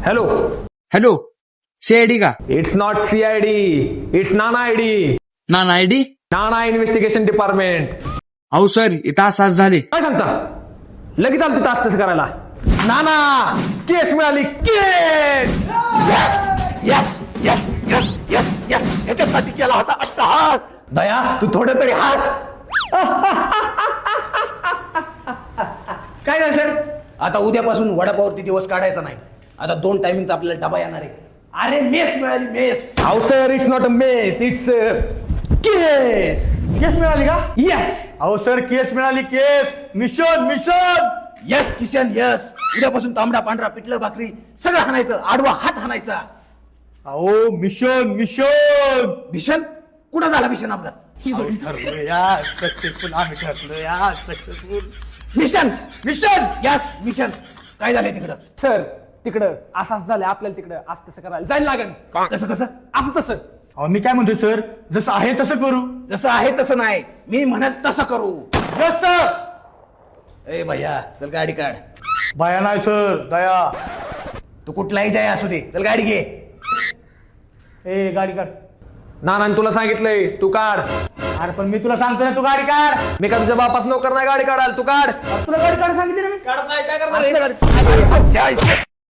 Hello. Hello, CID का? It's not CID, it's Nana ID. Nana ID? Nana investigation department. अहो sir, इथं असं झाले. काय सांगता? लगेच आलं तास तसं करायला. नाना, केस मिळाली, case. Yes yes yes yes yes yes ह्याच्यासाठी केला होता अट्टहास. दया तू थोडं तरी हास. काय नाही सर, आता उद्यापासून वडापावरती दिवस काढायचा नाही. आता 2 टायमिंगचा आपल्याला डबा येणार आहे. अरे मेस मिळाली, mess. How sir, it's not a mess, it's case. Case मिळाली का? येस. अहो सर, केस मिळाली, case. Mission mission. Yes Kishan yes. उद्यापासून तांबडा पांढरा पिठलं भाकरी सगळं हाणायचं, आडवा हात हाणायचा. अहो मिशन मिशन. भीषण कुठं झाला भीषण अपघात? ठरलो यार सक्सेसफुल, आम्ही ठरलो यार successful. Mission mission yes mission. काय झालंय तिकडं? सर, तिकडं असंच झालं, आपल्याला तिकडं असं तसं करायला जायला लागेल. कसं कसं? असं तसं. अहो मी काय म्हणतोय सर, जसं आहे तसं करू. जसं आहे तसं नाही, मी म्हणत तसं करू. Yes sir. ए भैया चल गाडी काढ. बाया नाही सर, दया. तू कुठलाही जाय असू दे, चल गाडी घे. ए गाडी काढ. नानाने तुला सांगितलंय, तू काढ. अरे पण मी तुला सांगतो ना, तू गाडी काढ. मी का तुझ्या बापास नोकर नाही गाडी काढाल, तू काढ. तुला गाडी काढ सांगितली ना मी. काढत नाही, काय करणार? जय